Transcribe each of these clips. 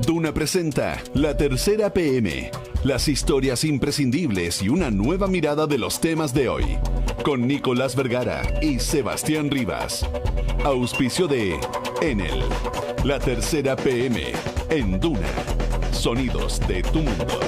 Duna presenta La Tercera PM, las historias imprescindibles y una nueva mirada de los temas de hoy, con Nicolás Vergara y Sebastián Rivas. Auspicio de Enel. La Tercera PM en Duna. Sonidos de tu mundo.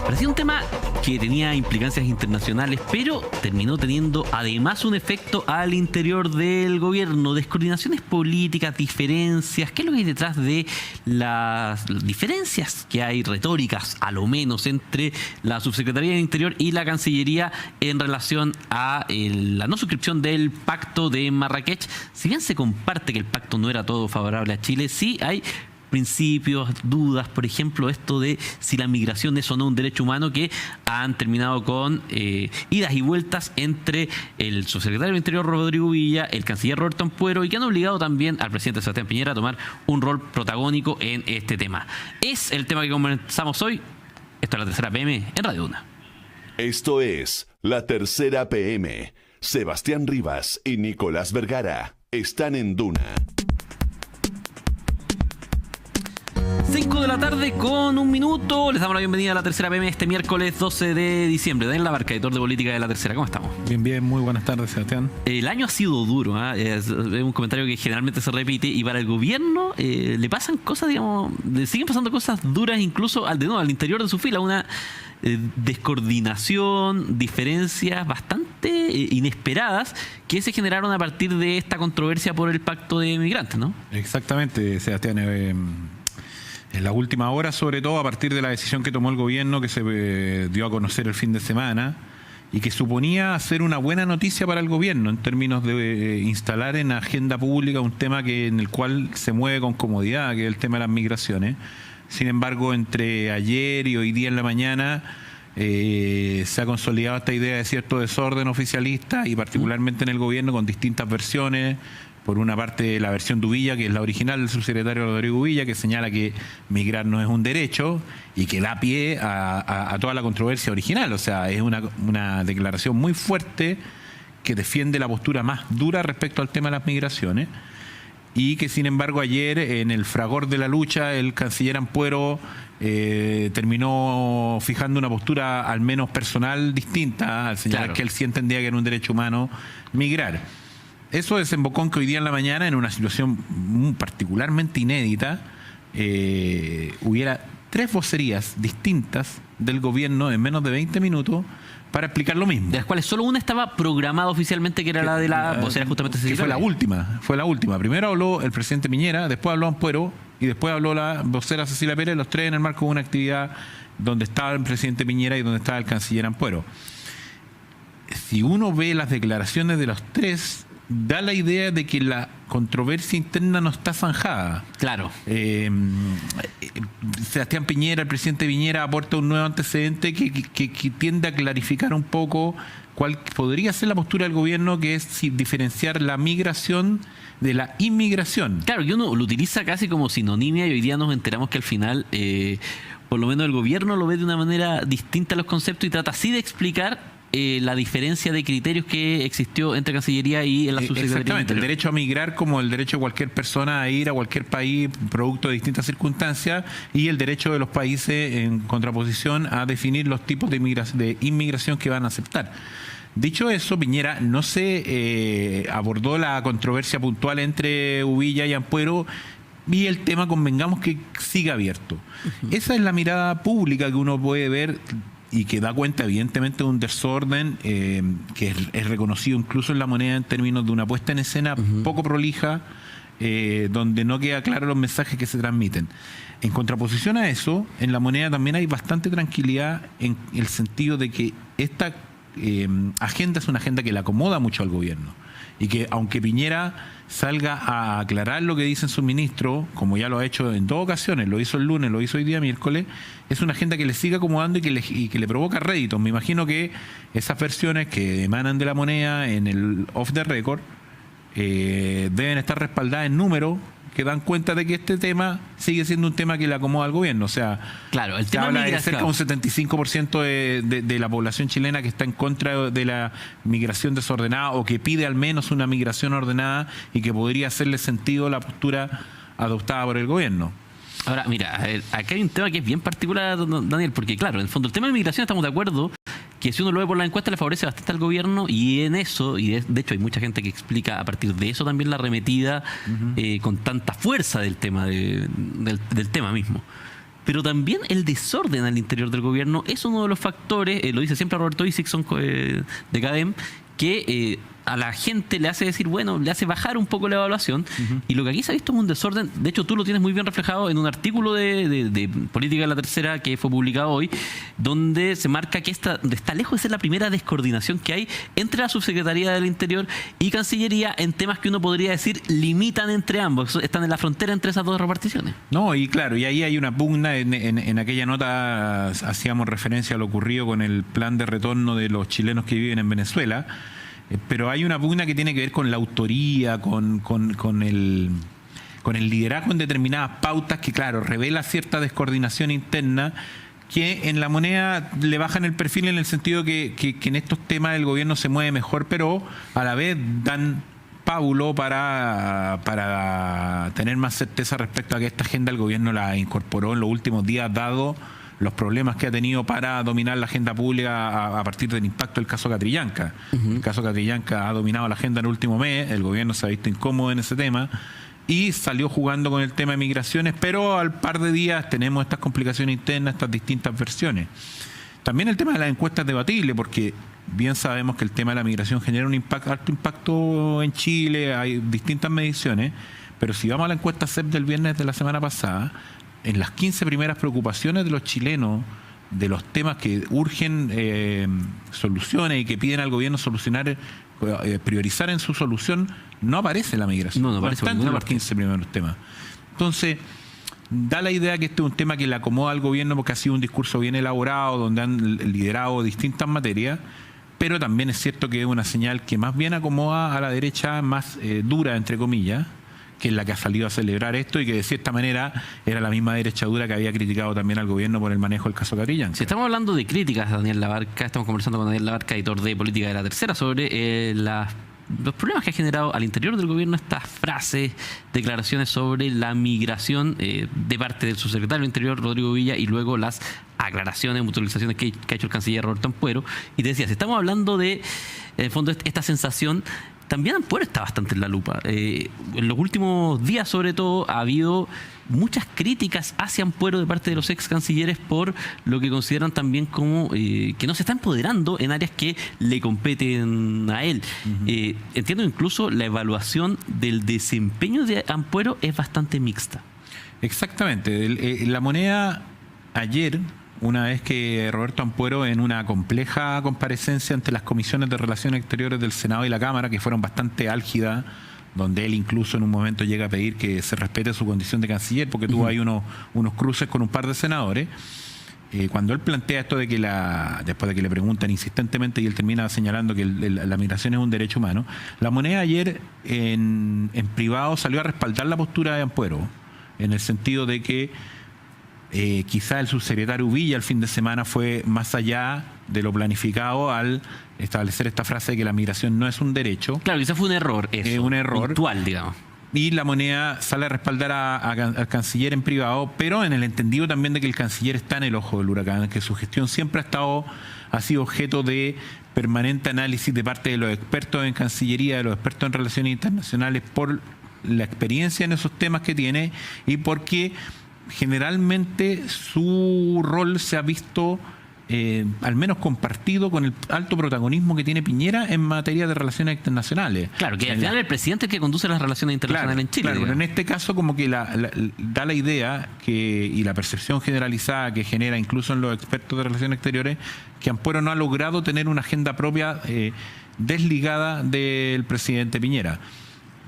Parecía un tema que tenía implicancias internacionales, pero terminó teniendo además un efecto al interior del gobierno. Descoordinaciones políticas, diferencias. ¿Qué es lo que hay detrás de las diferencias que hay retóricas, a lo menos, entre la Subsecretaría del Interior y la Cancillería en relación a la no suscripción del Pacto de Marrakech? Si bien se comparte que el pacto no era todo favorable a Chile, sí hay principios, dudas, por ejemplo, esto de si la migración es o no un derecho humano, que han terminado con idas y vueltas entre el subsecretario del Interior, Rodrigo Villa, el canciller Roberto Ampuero, y que han obligado también al presidente Sebastián Piñera a tomar un rol protagónico en este tema. Es el tema que comenzamos hoy. Esto es La Tercera PM en Radio Duna. Esto es La Tercera PM. Sebastián Rivas y Nicolás Vergara están en Duna. 5 de la tarde con un minuto. Les damos la bienvenida a La Tercera PM este miércoles 12 de diciembre. Daniel Labarca, editor de política de La Tercera. ¿Cómo estamos? Bien, muy buenas tardes, Sebastián. El año ha sido duro, ¿eh? Es un comentario que generalmente se repite, y para el gobierno le pasan cosas, digamos, le siguen pasando cosas duras incluso al interior de su fila. Una descoordinación, diferencias bastante inesperadas que se generaron a partir de esta controversia por el pacto de migrantes, ¿no? Exactamente, Sebastián. En la última hora, sobre todo a partir de la decisión que tomó el gobierno, que se dio a conocer el fin de semana y que suponía ser una buena noticia para el gobierno en términos de instalar en agenda pública un tema en el cual se mueve con comodidad, que es el tema de las migraciones. Sin embargo, entre ayer y hoy día en la mañana se ha consolidado esta idea de cierto desorden oficialista, y particularmente en el gobierno, con distintas versiones. Por una parte, la versión de Villa, que es la original del subsecretario Rodrigo Villa, que señala que migrar no es un derecho y que da pie a toda la controversia original. O sea, es una declaración muy fuerte que defiende la postura más dura respecto al tema de las migraciones, y que, sin embargo, ayer, en el fragor de la lucha, el canciller Ampuero terminó fijando una postura al menos personal distinta, al señalar que él sí entendía que era un derecho humano migrar. Eso desembocó en que hoy día en la mañana, en una situación particularmente inédita, hubiera 3 vocerías distintas del gobierno en menos de 20 minutos para explicar lo mismo. De las cuales solo una estaba programada oficialmente, que era la de la vocera justamente que fue la última. Primero habló el presidente Piñera, después habló Ampuero y después habló la vocera Cecilia Pérez, los 3 en el marco de una actividad donde estaba el presidente Piñera y donde estaba el canciller Ampuero. Si uno ve las declaraciones de los 3, da la idea de que la controversia interna no está zanjada. Claro. Sebastián Piñera, el presidente Piñera, aporta un nuevo antecedente que tiende a clarificar un poco cuál podría ser la postura del gobierno, que es diferenciar la migración de la inmigración. Claro, que uno lo utiliza casi como sinonimia, y hoy día nos enteramos que al final, por lo menos el gobierno lo ve de una manera distinta a los conceptos y trata así de explicar la diferencia de criterios que existió entre Cancillería y la Subsecretaría. Exactamente, el derecho a migrar como el derecho de cualquier persona a ir a cualquier país producto de distintas circunstancias, y el derecho de los países en contraposición a definir los tipos de inmigración que van a aceptar. Dicho eso, Piñera no se abordó la controversia puntual entre Uvilla y Ampuero, y el tema, convengamos, que sigue abierto. Esa es la mirada pública que uno puede ver y que da cuenta evidentemente de un desorden que es reconocido incluso en la moneda en términos de una puesta en escena poco prolija, donde no queda claro los mensajes que se transmiten. En contraposición a eso, en la moneda también hay bastante tranquilidad, en el sentido de que esta agenda es una agenda que le acomoda mucho al gobierno, y que, aunque Piñera salga a aclarar lo que dicen sus ministros, como ya lo ha hecho en 2 ocasiones, lo hizo el lunes, lo hizo hoy día miércoles, es una agenda que le sigue acomodando y que le provoca réditos. Me imagino que esas versiones que emanan de la moneda en el off the record deben estar respaldadas en números que dan cuenta de que este tema sigue siendo un tema que le acomoda al gobierno. O sea, claro, el se tema habla de migración, cerca de un 75% de la población chilena que está en contra de la migración desordenada o que pide al menos una migración ordenada y que podría hacerle sentido la postura adoptada por el gobierno. Ahora, mira, acá hay un tema que es bien particular, Daniel, porque claro, en el fondo el tema de migración estamos de acuerdo que si uno lo ve por la encuesta le favorece bastante al gobierno, y en eso, y de hecho hay mucha gente que explica a partir de eso también la arremetida con tanta fuerza del tema del tema mismo. Pero también el desorden al interior del gobierno es uno de los factores, lo dice siempre Roberto Isixson de CADEM, que a la gente le hace decir, bueno, le hace bajar un poco la evaluación, y lo que aquí se ha visto es un desorden. De hecho, tú lo tienes muy bien reflejado en un artículo de Política de la Tercera que fue publicado hoy, donde se marca que está lejos de ser la primera descoordinación que hay entre la Subsecretaría del Interior y Cancillería en temas que uno podría decir limitan entre ambos, están en la frontera entre esas dos reparticiones. No, y claro, y ahí hay una pugna. En aquella nota hacíamos referencia a lo ocurrido con el plan de retorno de los chilenos que viven en Venezuela. Pero hay una pugna que tiene que ver con la autoría, con el liderazgo en determinadas pautas que, claro, revela cierta descoordinación interna que en la moneda le bajan el perfil en el sentido que en estos temas el gobierno se mueve mejor, pero a la vez dan pábulo para tener más certeza respecto a que esta agenda el gobierno la incorporó en los últimos días, dado los problemas que ha tenido para dominar la agenda pública a partir del impacto del caso Catrillanca. El caso Catrillanca ha dominado la agenda en el último mes, el gobierno se ha visto incómodo en ese tema y salió jugando con el tema de migraciones, pero al par de días tenemos estas complicaciones internas, estas distintas versiones. También el tema de las encuestas es debatible, porque bien sabemos que el tema de la migración genera un alto impacto en Chile, hay distintas mediciones, pero si vamos a la encuesta CEP del viernes de la semana pasada, en las 15 primeras preocupaciones de los chilenos, de los temas que urgen soluciones y que piden al gobierno solucionar, priorizar en su solución, no aparece la migración. No aparece en los 15 primeros temas. Entonces, da la idea que este es un tema que le acomoda al gobierno porque ha sido un discurso bien elaborado, donde han liderado distintas materias, pero también es cierto que es una señal que más bien acomoda a la derecha más dura, entre comillas, que es la que ha salido a celebrar esto y que de cierta manera era la misma derecha dura que había criticado también al gobierno por el manejo del caso Catrillanca. Si estamos hablando de críticas, Daniel Labarca, estamos conversando con Daniel Labarca, editor de Política de la Tercera, sobre los problemas que ha generado al interior del gobierno estas frases, declaraciones sobre la migración de parte del subsecretario del Interior, Rodrigo Villa, y luego las aclaraciones, mutualizaciones que ha hecho el canciller Roberto Ampuero. Y te decía, si estamos hablando de, en el fondo, esta sensación, también Ampuero está bastante en la lupa. En los últimos días, sobre todo, ha habido muchas críticas hacia Ampuero de parte de los ex cancilleres por lo que consideran también como que no se está empoderando en áreas que le competen a él. Entiendo incluso la evaluación del desempeño de Ampuero es bastante mixta. Exactamente. La moneda ayer, una vez que Roberto Ampuero, en una compleja comparecencia ante las comisiones de Relaciones Exteriores del Senado y la Cámara, que fueron bastante álgidas, donde él incluso en un momento llega a pedir que se respete su condición de canciller, porque tuvo ahí unos cruces con un par de senadores, cuando él plantea esto de que después de que le preguntan insistentemente y él termina señalando que la migración es un derecho humano, la moneda ayer en privado salió a respaldar la postura de Ampuero, en el sentido de que quizá el subsecretario Villa el fin de semana fue más allá de lo planificado al establecer esta frase de que la migración no es un derecho. Claro, quizá fue un error eso, un error puntual, digamos. Y la moneda sale a respaldar al canciller en privado, pero en el entendido también de que el canciller está en el ojo del huracán, que su gestión siempre ha sido objeto de permanente análisis de parte de los expertos en Cancillería, de los expertos en relaciones internacionales, por la experiencia en esos temas que tiene y porque generalmente su rol se ha visto al menos compartido con el alto protagonismo que tiene Piñera en materia de relaciones internacionales. Claro, que al final es el presidente el que conduce las relaciones internacionales en Chile. Claro, pero en este caso como que da la idea y la percepción generalizada que genera incluso en los expertos de relaciones exteriores, que Ampuero no ha logrado tener una agenda propia desligada del presidente Piñera.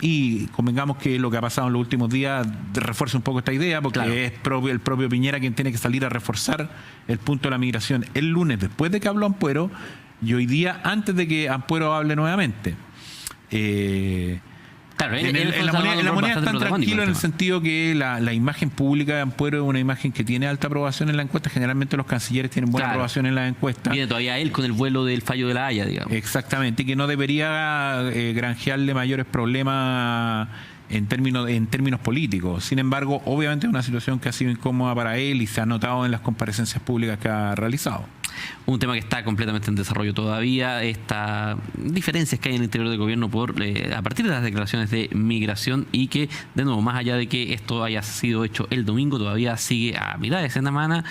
Y convengamos que lo que ha pasado en los últimos días refuerza un poco esta idea, porque claro, es el propio Piñera quien tiene que salir a reforzar el punto de la migración el lunes después de que habló Ampuero y hoy día antes de que Ampuero hable nuevamente. Claro, En la moneda están tranquilos en el sentido que la imagen pública de Ampuero es una imagen que tiene alta aprobación en la encuesta. Generalmente los cancilleres tienen buena aprobación en la encuesta. Viene todavía él con el vuelo del fallo de La Haya, digamos. Exactamente, y que no debería granjearle mayores problemas en términos políticos. Sin embargo, obviamente es una situación que ha sido incómoda para él y se ha notado en las comparecencias públicas que ha realizado. Un tema que está completamente en desarrollo todavía, estas diferencias que hay en el interior del gobierno a partir de las declaraciones de migración y que, de nuevo, más allá de que esto haya sido hecho el domingo, todavía sigue a mitad de semana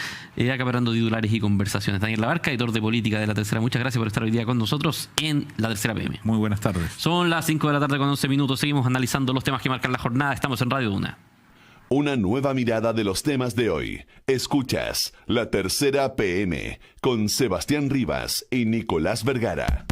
acaparando titulares y conversaciones. Daniel Labarca, editor de política de La Tercera, muchas gracias por estar hoy día con nosotros en La Tercera PM. Muy buenas tardes. Son las 5 de la tarde con 11 minutos, seguimos analizando los temas que marcan la jornada, estamos en Radio Duna. Una nueva mirada de los temas de hoy. Escuchas La Tercera PM con Sebastián Rivas y Nicolás Vergara.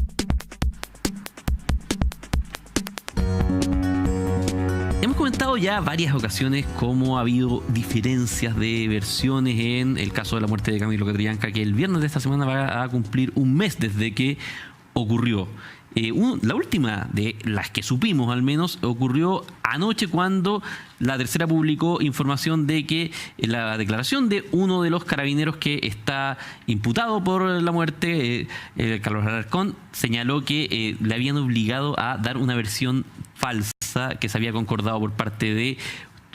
Hemos comentado ya varias ocasiones cómo ha habido diferencias de versiones en el caso de la muerte de Camilo Catrillanca, que el viernes de esta semana va a cumplir un mes desde que ocurrió. La última de las que supimos al menos ocurrió anoche cuando La Tercera publicó información de que la declaración de uno de los carabineros que está imputado por la muerte, Carlos Alarcón, señaló que le habían obligado a dar una versión falsa que se había concordado por parte de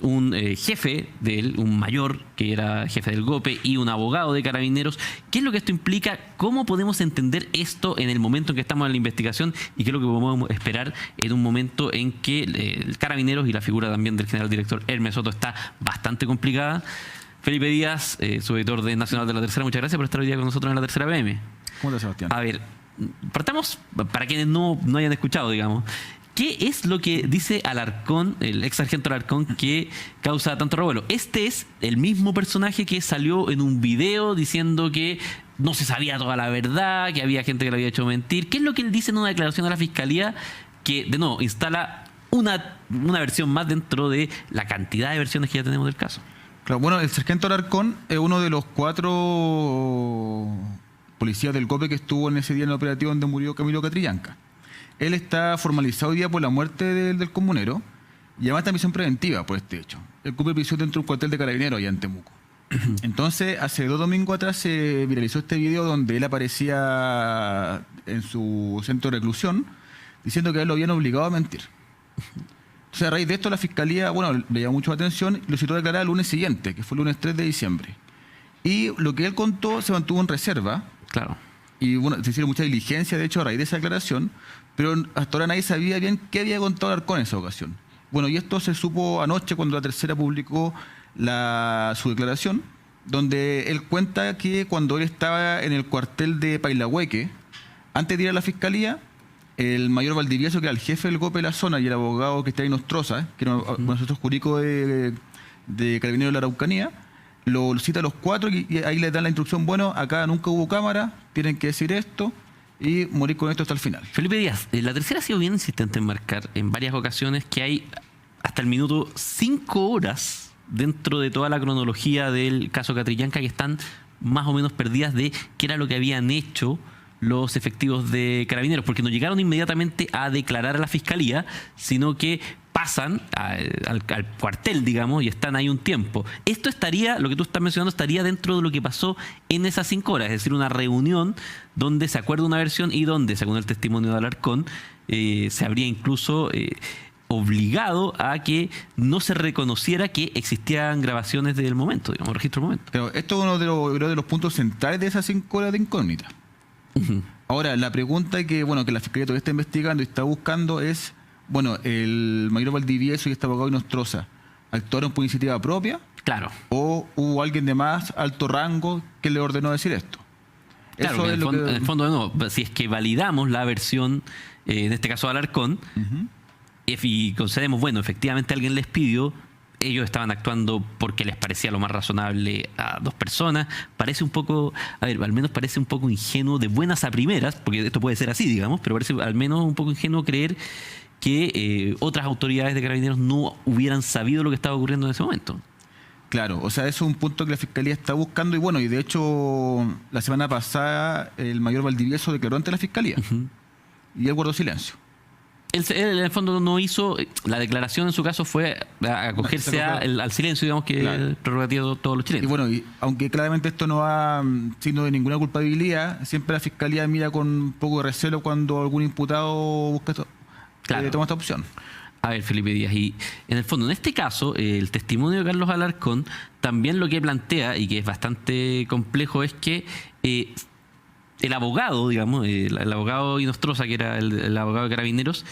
un jefe de él, un mayor que era jefe del GOPE y un abogado de Carabineros. ¿Qué es lo que esto implica? ¿Cómo podemos entender esto en el momento en que estamos en la investigación? ¿Y qué es lo que podemos esperar en un momento en que el Carabineros y la figura también del general director Hermes Soto está bastante complicada? Felipe Díaz, su editor de Nacional de La Tercera, muchas gracias por estar hoy día con nosotros en La Tercera PM. ¿Cómo estás, Sebastián? A ver, partamos, para quienes no hayan escuchado, digamos, ¿qué es lo que dice Alarcón, el ex sargento Alarcón, que causa tanto revuelo? Este es el mismo personaje que salió en un video diciendo que no se sabía toda la verdad, que había gente que le había hecho mentir. ¿Qué es lo que él dice en una declaración a la Fiscalía que, de nuevo, instala una versión más dentro de la cantidad de versiones que ya tenemos del caso? Claro, bueno, el sargento Alarcón es uno de los 4 policías del GOPE que estuvo en ese día en el operativo donde murió Camilo Catrillanca. Él está formalizado hoy día por la muerte del comunero y además está en prisión preventiva por este hecho. Él cumple prisión dentro de un cuartel de Carabineros allá en Temuco. Entonces, hace 2 domingos atrás se viralizó este video donde él aparecía en su centro de reclusión diciendo que a él lo habían obligado a mentir. Entonces, a raíz de esto, la Fiscalía, bueno, le llamó mucho la atención y lo citó a declarar el lunes siguiente, que fue el lunes 3 de diciembre. Y lo que él contó se mantuvo en reserva. Claro. Y bueno, se hicieron mucha diligencia, de hecho, a raíz de esa declaración, pero hasta ahora nadie sabía bien qué había contado Alarcón en esa ocasión. Bueno, y esto se supo anoche cuando La Tercera publicó su declaración, donde él cuenta que cuando él estaba en el cuartel de Pailahueque, antes de ir a la Fiscalía, el mayor Valdivieso, que era el jefe del GOPE de la zona, y el abogado Cristian Nostroza, que era nosotros jurídico de Carabineros de la Araucanía, lo cita a los 4 y ahí le dan la instrucción: bueno, acá nunca hubo cámara, tienen que decir esto y morir con esto hasta el final. Felipe Díaz, La Tercera ha sido bien insistente en marcar en varias ocasiones que hay hasta el minuto 5 horas dentro de toda la cronología del caso Catrillanca que están más o menos perdidas de qué era lo que habían hecho los efectivos de Carabineros, porque no llegaron inmediatamente a declarar a la Fiscalía, sino que pasan al cuartel, digamos, y están ahí un tiempo. Esto estaría, lo que tú estás mencionando, estaría dentro de lo que pasó en esas 5 horas, es decir, una reunión donde se acuerda una versión y donde, según el testimonio de Alarcón, se habría incluso obligado a que no se reconociera que existían grabaciones del momento, digamos, registro del momento. Pero esto es uno de los puntos centrales de esas 5 horas de incógnita. Ahora, la pregunta que la Fiscalía todavía está investigando y está buscando es, bueno, el mayor Valdivieso y este abogado Nostroza, ¿actuaron por iniciativa propia? Claro. ¿O hubo alguien de más alto rango que le ordenó decir esto? Claro, Eso en el fondo, no, si es que validamos la versión, en este caso de Alarcón, y concedemos, bueno, efectivamente alguien les pidió, ellos estaban actuando porque les parecía lo más razonable a 2 personas. Parece un poco, al menos parece un poco ingenuo de buenas a primeras, porque esto puede ser así, digamos, pero parece al menos un poco ingenuo creer que otras autoridades de Carabineros no hubieran sabido lo que estaba ocurriendo en ese momento. Claro, o sea, eso es un punto que la Fiscalía está buscando y de hecho la semana pasada el mayor Valdivieso declaró ante la Fiscalía y él guardó silencio. Él en el fondo no hizo, la declaración en su caso fue acogerse al silencio, digamos, que Claro. es prerrogativa de todos los Y chilenos. bueno, y aunque claramente esto no va signo de ninguna culpabilidad, siempre la Fiscalía mira con un poco de recelo cuando algún imputado busca Claro. toma esta opción. A ver, Felipe Díaz, y en el fondo, en este caso, el testimonio de Carlos Alarcón también lo que plantea, y que es bastante complejo, es que el abogado, digamos, el abogado Inostroza, que era el abogado de Carabineros,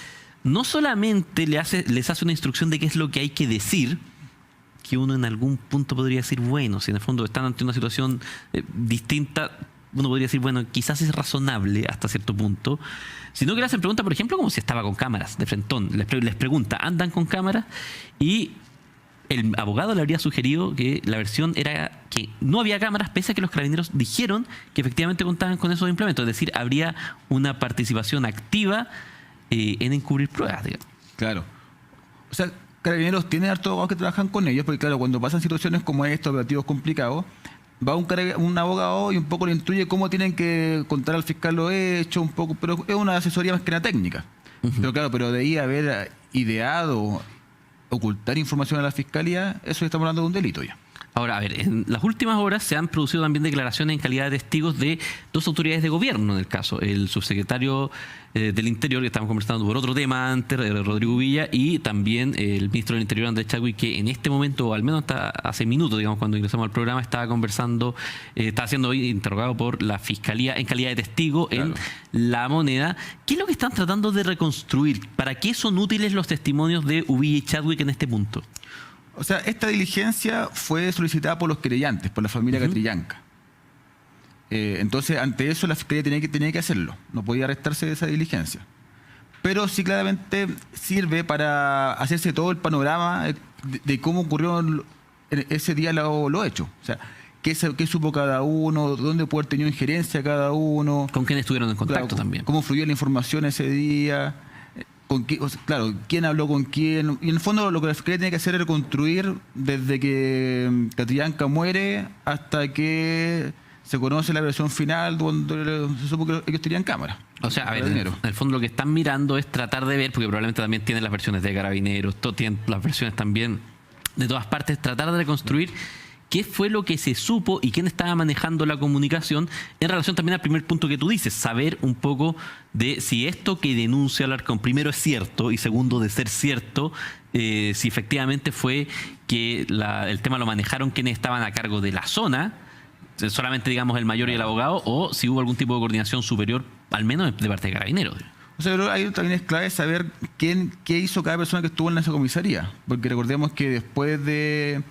no solamente les hace una instrucción de qué es lo que hay que decir, que uno en algún punto podría decir, bueno, si en el fondo están ante una situación distinta, uno podría decir, bueno, quizás es razonable hasta cierto punto, sino que le hacen preguntas, por ejemplo, como si estaba con cámaras de frentón. Les pregunta, ¿andan con cámaras? Y el abogado le habría sugerido que la versión era que no había cámaras, pese a que los carabineros dijeron que efectivamente contaban con esos implementos. Es decir, habría una participación activa en encubrir pruebas, digamos. Claro. O sea, Carabineros tiene hartos abogados que trabajan con ellos, porque claro, cuando pasan situaciones como estos, operativos complicados, va un abogado y un poco le instruye cómo tienen que contar al fiscal lo hecho, un poco, pero es una asesoría más que nada técnica. Pero claro, pero de ahí haber ideado ocultar información a la fiscalía, eso estamos hablando de un delito ya. Ahora, a ver, en las últimas horas se han producido también declaraciones en calidad de testigos de dos autoridades de gobierno en el caso. El subsecretario del Interior, que estamos conversando por otro tema antes, Rodrigo Villa, y también el ministro del Interior, Andrés Chadwick, que en este momento, o al menos hasta hace minutos, digamos, cuando ingresamos al programa, estaba conversando, estaba siendo interrogado por la Fiscalía en calidad de testigo en La Moneda. ¿Qué es lo que están tratando de reconstruir? ¿Para qué son útiles los testimonios de Uvilla y Chadwick en este punto? O sea, esta diligencia fue solicitada por los querellantes, por la familia Catrillanca. Entonces, ante eso, la Fiscalía tenía que hacerlo. No podía restarse de esa diligencia. Pero sí claramente sirve para hacerse todo el panorama de cómo ocurrió ese día lo hecho. O sea, qué supo cada uno, dónde pudo haber tenido injerencia cada uno. ¿Con quién estuvieron en contacto Claro, también? Cómo fluyó la información ese día. Claro, quién habló con quién. Y en el fondo lo que la Fiscalía tiene que hacer es reconstruir desde que Catrillanca muere hasta que se conoce la versión final donde se supo que ellos tenían cámara. O sea, a ver, en el fondo lo que están mirando es tratar de ver, porque probablemente también tienen las versiones de Carabineros, tienen las versiones también de todas partes, tratar de reconstruir qué fue lo que se supo y quién estaba manejando la comunicación en relación también al primer punto que tú dices, saber un poco de si esto que denuncia Alarcón primero es cierto y segundo, de ser cierto, si efectivamente fue que el tema lo manejaron quienes estaban a cargo de la zona, solamente digamos el mayor y el abogado, o si hubo algún tipo de coordinación superior, al menos de parte de Carabineros. O sea, pero ahí también es clave saber qué hizo cada persona que estuvo en esa comisaría, porque recordemos que después de...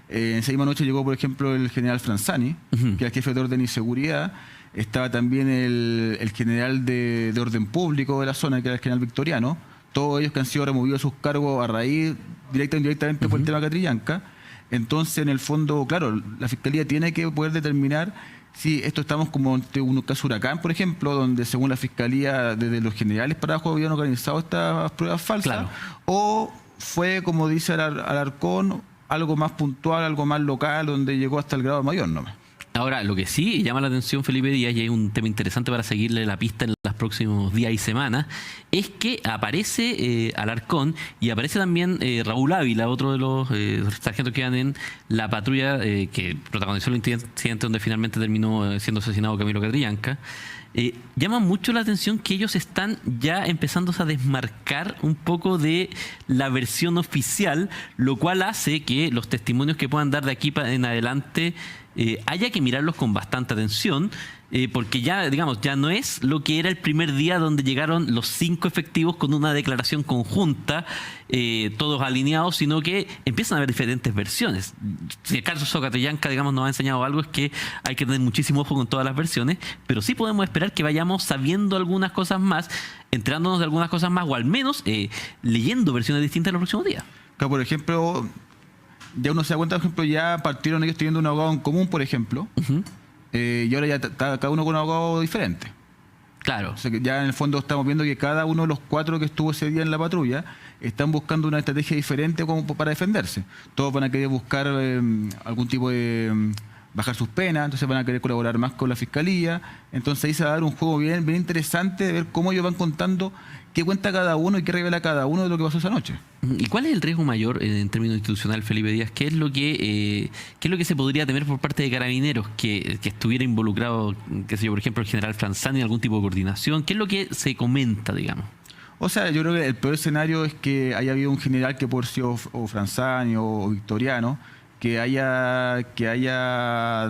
en esa misma noche llegó, por ejemplo, el general Franzani, que era el jefe de orden y seguridad. Estaba también el general de orden público de la zona, que era el general Victoriano. Todos ellos que han sido removidos de sus cargos a raíz, directa o indirectamente, por el tema Catrillanca. Entonces, en el fondo, claro, la Fiscalía tiene que poder determinar si esto estamos como ante un caso huracán, por ejemplo, donde según la Fiscalía, desde los generales para abajo habían organizado estas pruebas falsas. Claro. O fue, como dice Alarcón, algo más puntual, algo más local, donde llegó hasta el grado mayor nomás. Ahora, lo que sí llama la atención, Felipe Díaz, y hay un tema interesante para seguirle la pista en los próximos días y semanas, es que aparece Alarcón y aparece también Raúl Ávila, otro de los sargentos que iban en la patrulla que protagonizó el incidente donde finalmente terminó siendo asesinado Camilo Catrillanca. Llama mucho la atención que ellos están ya empezándose a desmarcar un poco de la versión oficial, lo cual hace que los testimonios que puedan dar de aquí en adelante haya que mirarlos con bastante atención, porque ya, digamos, ya no es lo que era el primer día donde llegaron los 5 efectivos con una declaración conjunta, todos alineados, sino que empiezan a haber diferentes versiones. Si el caso Catrillanca, digamos, nos ha enseñado algo, es que hay que tener muchísimo ojo con todas las versiones, pero sí podemos esperar que vayamos sabiendo algunas cosas más, enterándonos de algunas cosas más, o al menos leyendo versiones distintas en los próximos días. Claro, por ejemplo, ya uno se da cuenta, por ejemplo, ya partieron ellos teniendo un abogado en común, por ejemplo, y ahora ya está cada uno con un abogado diferente. Claro. O sea que ya en el fondo estamos viendo que cada uno de los 4 que estuvo ese día en la patrulla están buscando una estrategia diferente como para defenderse. Todos van a querer buscar algún tipo de bajar sus penas, entonces van a querer colaborar más con la fiscalía. Entonces ahí se va a dar un juego bien, bien interesante de ver cómo ellos van contando qué cuenta cada uno y qué revela cada uno de lo que pasó esa noche. ¿Y cuál es el riesgo mayor en términos institucional, Felipe Díaz? ¿Qué es lo que se podría temer por parte de Carabineros que estuviera involucrado, qué sé yo, por ejemplo, el general Franzani en algún tipo de coordinación? ¿Qué es lo que se comenta, digamos? O sea, yo creo que el peor escenario es que haya habido un general que por si o Franzani o Victoriano que haya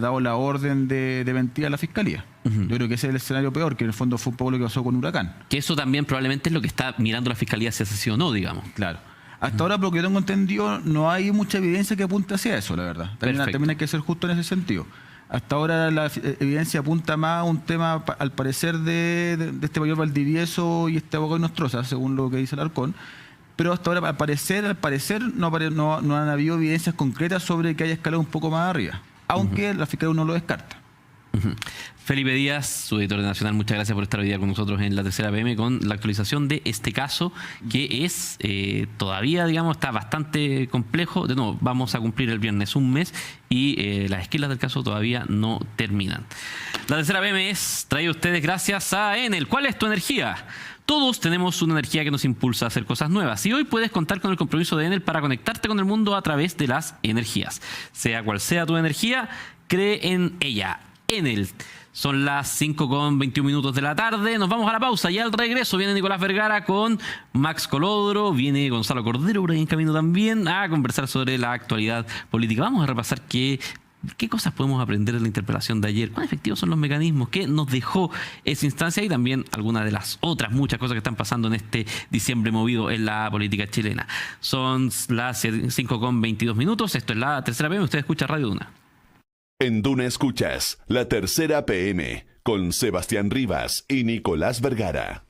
dado la orden de mentir a la fiscalía. Yo creo que ese es el escenario peor, que en el fondo fue un poco lo que pasó con Huracán. Que eso también probablemente es lo que está mirando la fiscalía, si es así o no, digamos. Claro. Hasta ahora, por lo que yo tengo entendido, no hay mucha evidencia que apunte hacia eso, la verdad. También hay que ser justo en ese sentido. Hasta ahora la evidencia apunta más a un tema, al parecer, de este mayor Valdivieso y este abogado Nostroza, según lo que dice Alarcón. Pero hasta ahora, al parecer no han habido evidencias concretas sobre que haya escalado un poco más arriba, aunque la fiscalía no lo descarta. Felipe Díaz, su editor de Nacional, muchas gracias por estar hoy día con nosotros en la tercera PM con la actualización de este caso que es todavía, digamos, está bastante complejo. De nuevo, vamos a cumplir el viernes un mes y las esquilas del caso todavía no terminan. La tercera PM es traída a ustedes gracias a Enel. ¿Cuál es tu energía? Todos tenemos una energía que nos impulsa a hacer cosas nuevas y hoy puedes contar con el compromiso de Enel para conectarte con el mundo a través de las energías. Sea cual sea tu energía, cree en ella. Enel. Son las 5:21 de la tarde. Nos vamos a la pausa y al regreso viene Nicolás Vergara con Max Colodro. Viene Gonzalo Cordero por ahí en camino también a conversar sobre la actualidad política. Vamos a repasar qué cosas podemos aprender de la interpelación de ayer, cuán efectivos son los mecanismos, qué nos dejó esa instancia y también algunas de las otras muchas cosas que están pasando en este diciembre movido en la política chilena. Son las 5:22. Esto es la tercera PM. Usted escucha Radio Duna. En Duna escuchas La Tercera PM con Sebastián Rivas y Nicolás Vergara.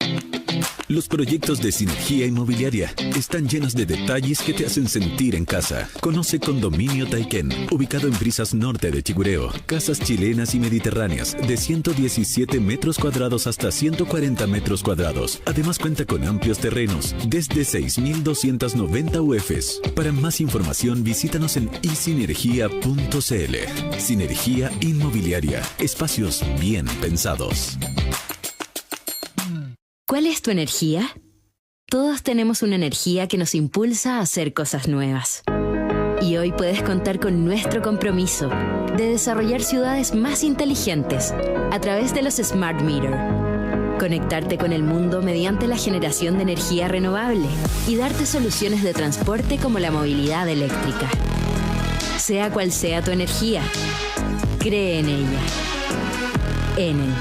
Los proyectos de Sinergia Inmobiliaria están llenos de detalles que te hacen sentir en casa. Conoce Condominio Taiken, ubicado en Brisas Norte de Chicureo. Casas chilenas y mediterráneas de 117 metros cuadrados hasta 140 metros cuadrados. Además cuenta con amplios terrenos, desde 6.290 UFs. Para más información visítanos en isinergia.cl. Sinergia Inmobiliaria, espacios bien pensados. ¿Cuál es tu energía? Todos tenemos una energía que nos impulsa a hacer cosas nuevas. Y hoy puedes contar con nuestro compromiso de desarrollar ciudades más inteligentes a través de los Smart Meter. Conectarte con el mundo mediante la generación de energía renovable y darte soluciones de transporte como la movilidad eléctrica. Sea cual sea tu energía, cree en ella. Enel.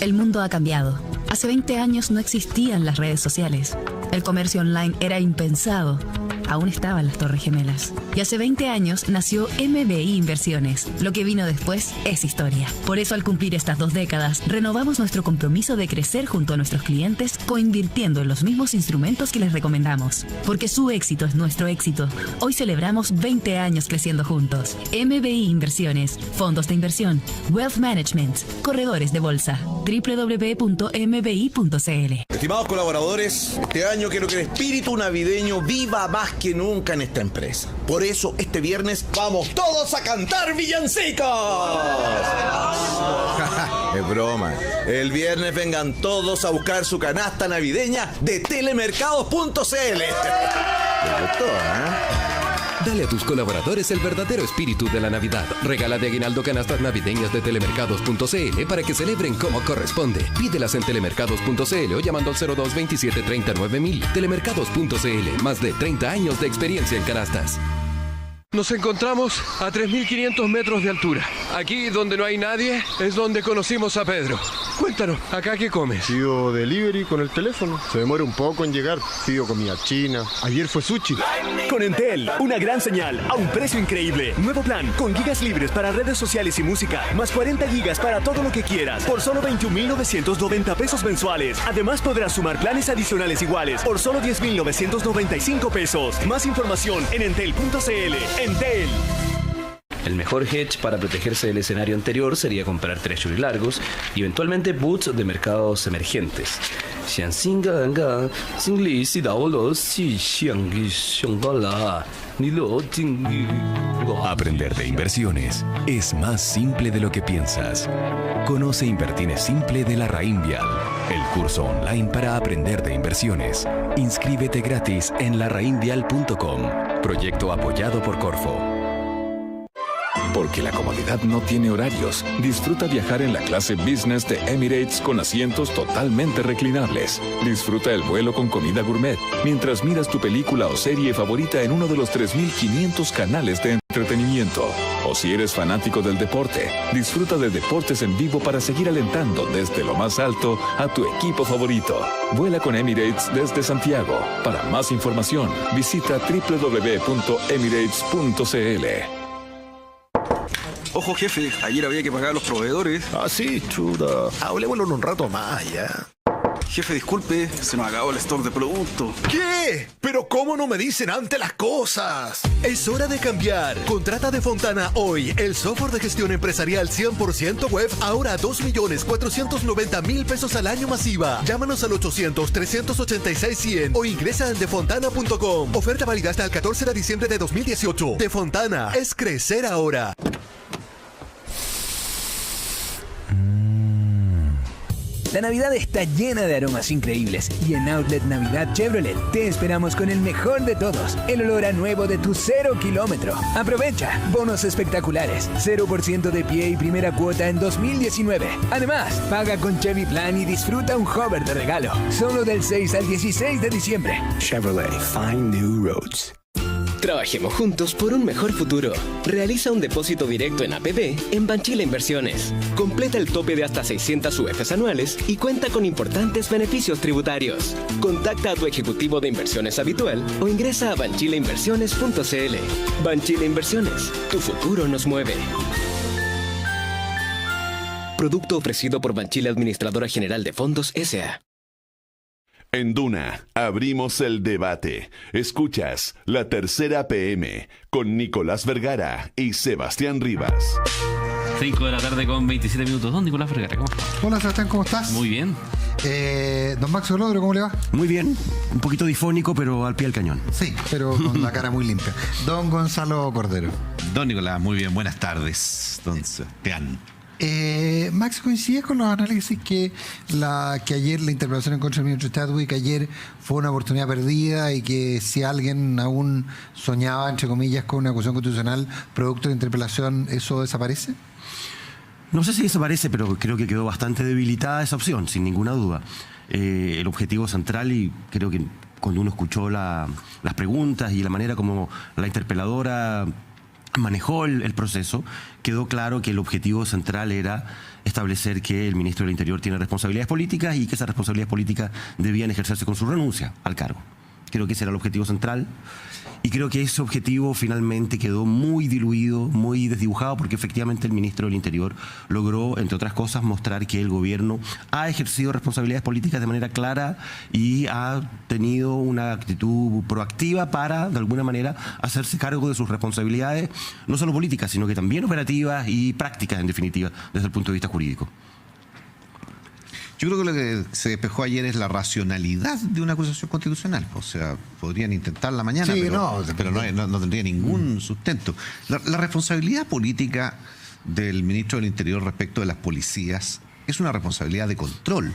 El mundo ha cambiado. Hace 20 años no existían las redes sociales. El comercio online era impensado. Aún estaban las Torres Gemelas. Y hace 20 años nació MBI Inversiones. Lo que vino después es historia. Por eso, al cumplir estas 2 décadas, renovamos nuestro compromiso de crecer junto a nuestros clientes, coinvirtiendo en los mismos instrumentos que les recomendamos. Porque su éxito es nuestro éxito. Hoy celebramos 20 años creciendo juntos. MBI Inversiones, fondos de inversión, wealth management, corredores de bolsa, www.mbi.cl. Estimados colaboradores, este año quiero que el espíritu navideño viva más que nunca en esta empresa. Por eso, este viernes vamos todos a cantar villancicos. Es broma. El viernes vengan todos a buscar su canasta navideña de telemercados.cl. ¿Les gustó, Dale a tus colaboradores el verdadero espíritu de la Navidad. Regala de aguinaldo canastas navideñas de telemercados.cl para que celebren como corresponde. Pídelas en telemercados.cl o llamando al 02 27 39 000. Telemercados.cl, más de 30 años de experiencia en canastas. Nos encontramos a 3.500 metros de altura. Aquí, donde no hay nadie, es donde conocimos a Pedro. Cuéntanos, ¿acá qué comes? Pido delivery con el teléfono. Se demora un poco en llegar. Pido comida china. Ayer fue sushi. Con Entel, una gran señal a un precio increíble. Nuevo plan con gigas libres para redes sociales y música, más 40 gigas para todo lo que quieras, por solo 21.990 pesos mensuales. Además podrás sumar planes adicionales iguales por solo 10.995 pesos. Más información en entel.cl. Entel. El mejor hedge para protegerse del escenario anterior sería comprar treasury largos y eventualmente puts de mercados emergentes. Aprender de inversiones es más simple de lo que piensas. Conoce Invertine Simple de la Rainvial, el curso online para aprender de inversiones. Inscríbete gratis en larainvial.com. Proyecto apoyado por Corfo. Porque la comodidad no tiene horarios. Disfruta viajar en la clase Business de Emirates con asientos totalmente reclinables. Disfruta el vuelo con comida gourmet mientras miras tu película o serie favorita en uno de los 3.500 canales de entretenimiento. O si eres fanático del deporte, disfruta de deportes en vivo para seguir alentando desde lo más alto a tu equipo favorito. Vuela con Emirates desde Santiago. Para más información, visita www.emirates.cl. Ojo, jefe, ayer había que pagar a los proveedores. Ah, sí, chuda. Hablemoslo en un rato más, ya. Jefe, disculpe, se nos acabó el stock de producto. ¿Qué? ¿Pero cómo no me dicen antes las cosas? Es hora de cambiar. Contrata de Fontana hoy el software de gestión empresarial 100% web, ahora a 2.490.000 pesos al año masiva. Llámanos al 800-386-100 o ingresa en defontana.com. Oferta válida hasta el 14 de diciembre de 2018. De Fontana, es crecer ahora. La Navidad está llena de aromas increíbles y en Outlet Navidad Chevrolet te esperamos con el mejor de todos, el olor a nuevo de tu 0 kilómetro. Aprovecha, bonos espectaculares, 0% de pie y primera cuota en 2019. Además, paga con Chevy Plan y disfruta un hover de regalo, solo del 6 al 16 de diciembre. Chevrolet, find new roads. Trabajemos juntos por un mejor futuro. Realiza un depósito directo en APB en Banchile Inversiones. Completa el tope de hasta 600 UFs anuales y cuenta con importantes beneficios tributarios. Contacta a tu ejecutivo de inversiones habitual o ingresa a banchileinversiones.cl. Banchile Inversiones, tu futuro nos mueve. Producto ofrecido por Banchile Administradora General de Fondos S.A. En Duna, abrimos el debate. Escuchas La Tercera PM con Nicolás Vergara y Sebastián Rivas. 5 de la tarde con 27 minutos. Don Nicolás Vergara, ¿cómo estás? Hola Sebastián, ¿cómo estás? Muy bien. Don Max Olodro, ¿cómo le va? Muy bien, un poquito difónico, pero al pie del cañón. Sí, pero con la cara muy limpia. Don Gonzalo Cordero. Don Nicolás, muy bien, buenas tardes, don Sebastián. Max, ¿coincide con los análisis que ayer la interpelación en contra del ministro Chadwick ayer fue una oportunidad perdida y que si alguien aún soñaba, entre comillas, con una acusación constitucional producto de interpelación, eso desaparece? No sé si desaparece, pero creo que quedó bastante debilitada esa opción, sin ninguna duda. El objetivo central, y creo que cuando uno escuchó las preguntas y la manera como la interpeladora manejó el proceso, quedó claro que el objetivo central era establecer que el ministro del Interior tiene responsabilidades políticas y que esas responsabilidades políticas debían ejercerse con su renuncia al cargo. Creo que ese era el objetivo central y creo que ese objetivo finalmente quedó muy diluido, muy desdibujado, porque efectivamente el ministro del Interior logró, entre otras cosas, mostrar que el gobierno ha ejercido responsabilidades políticas de manera clara y ha tenido una actitud proactiva para, de alguna manera, hacerse cargo de sus responsabilidades, no solo políticas, sino que también operativas y prácticas, en definitiva, desde el punto de vista jurídico. Yo creo que lo que se despejó ayer es la racionalidad de una acusación constitucional. O sea, podrían intentarla mañana, sí, pero no tendría ningún sustento. La responsabilidad política del ministro del Interior respecto de las policías es una responsabilidad de control.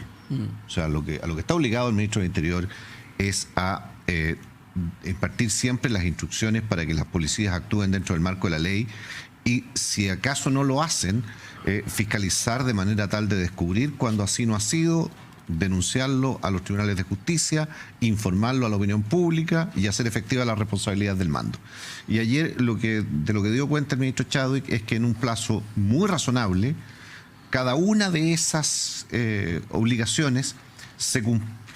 O sea, a lo que está obligado el ministro del Interior es a impartir siempre las instrucciones para que las policías actúen dentro del marco de la ley y, si acaso no lo hacen, fiscalizar de manera tal de descubrir cuando así no ha sido, denunciarlo a los tribunales de justicia, informarlo a la opinión pública y hacer efectiva la responsabilidad del mando. Y ayer de lo que dio cuenta el ministro Chadwick es que en un plazo muy razonable, cada una de esas obligaciones se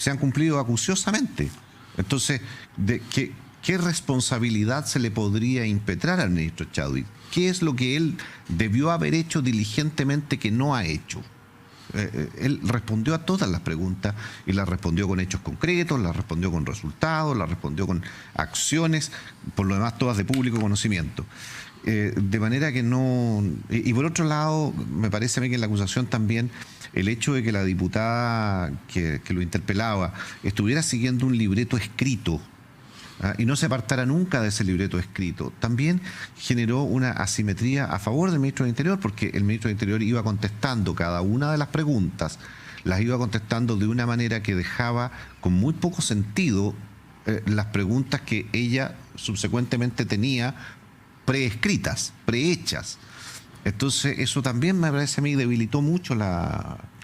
han cumplido acuciosamente. Entonces, ¿qué responsabilidad se le podría impetrar al ministro Chadwick? ¿Qué es lo que él debió haber hecho diligentemente que no ha hecho? Él respondió a todas las preguntas y las respondió con hechos concretos, las respondió con resultados, las respondió con acciones, por lo demás todas de público conocimiento. De manera que no... Y por otro lado, me parece a mí que en la acusación también el hecho de que la diputada que lo interpelaba estuviera siguiendo un libreto escrito y no se apartara nunca de ese libreto escrito, también generó una asimetría a favor del ministro del Interior, porque el ministro del Interior iba contestando cada una de las preguntas, las iba contestando de una manera que dejaba con muy poco sentido las preguntas que ella subsecuentemente tenía preescritas, prehechas. Entonces eso también me parece a mí debilitó mucho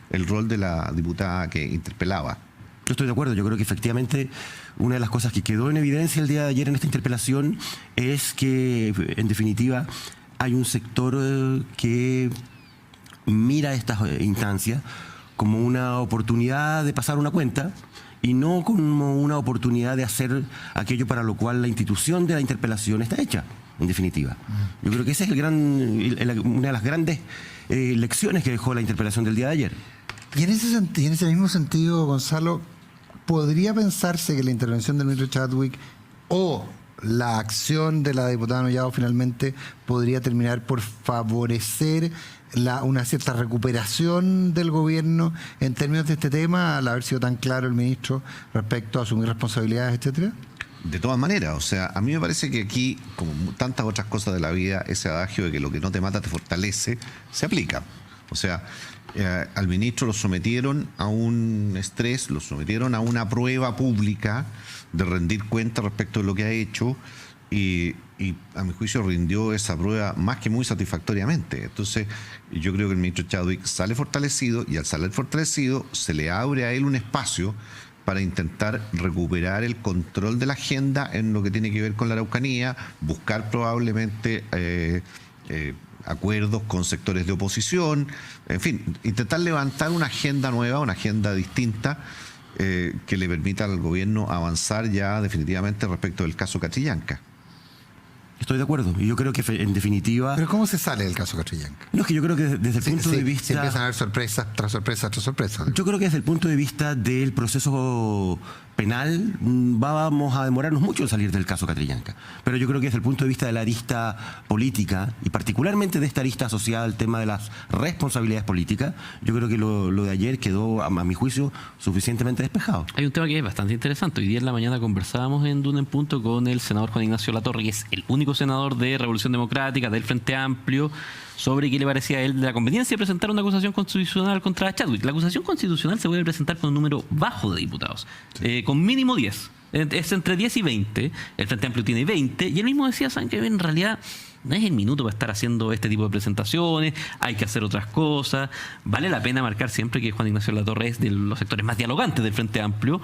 el rol de la diputada que interpelaba. Yo estoy de acuerdo, yo creo que efectivamente una de las cosas que quedó en evidencia el día de ayer en esta interpelación es que, en definitiva, hay un sector que mira estas instancias como una oportunidad de pasar una cuenta y no como una oportunidad de hacer aquello para lo cual la institución de la interpelación está hecha, en definitiva. Yo creo que esa es una de las grandes lecciones que dejó la interpelación del día de ayer. Y en ese mismo sentido, Gonzalo, ¿podría pensarse que la intervención del ministro Chadwick o la acción de la diputada Nollado finalmente podría terminar por favorecer una cierta recuperación del gobierno en términos de este tema, al haber sido tan claro el ministro respecto a asumir responsabilidades, etcétera? De todas maneras, o sea, a mí me parece que aquí, como tantas otras cosas de la vida, ese adagio de que lo que no te mata te fortalece, se aplica. O sea, al ministro lo sometieron a un estrés, lo sometieron a una prueba pública de rendir cuenta respecto de lo que ha hecho y a mi juicio rindió esa prueba más que muy satisfactoriamente. Entonces yo creo que el ministro Chadwick sale fortalecido y al salir fortalecido se le abre a él un espacio para intentar recuperar el control de la agenda en lo que tiene que ver con la Araucanía, buscar probablemente acuerdos con sectores de oposición, en fin, intentar levantar una agenda nueva, una agenda distinta que le permita al gobierno avanzar ya definitivamente respecto del caso Catrillanca. Estoy de acuerdo, y yo creo que en definitiva... ¿Pero cómo se sale del caso Catrillanca? No, es que yo creo que desde el punto de vista... Se empiezan a haber sorpresas tras sorpresas tras sorpresas. Yo creo que desde el punto de vista del proceso penal vamos a demorarnos mucho en salir del caso Catrillanca. Pero yo creo que desde el punto de vista de la arista política, y particularmente de esta arista asociada al tema de las responsabilidades políticas, yo creo que lo de ayer quedó, a mi juicio, suficientemente despejado. Hay un tema que es bastante interesante. Hoy día en la mañana conversábamos en Duna en Punto con el senador Juan Ignacio Latorre, que es el único senador de Revolución Democrática, del Frente Amplio, sobre qué le parecía a él de la conveniencia de presentar una acusación constitucional contra Chadwick. La acusación constitucional se puede presentar con un número bajo de diputados, con mínimo 10. Es entre 10 y 20. El Frente Amplio tiene 20. Y él mismo decía, ¿saben qué? En realidad no es el minuto para estar haciendo este tipo de presentaciones, hay que hacer otras cosas. Vale la pena marcar siempre que Juan Ignacio Latorre es de los sectores más dialogantes del Frente Amplio,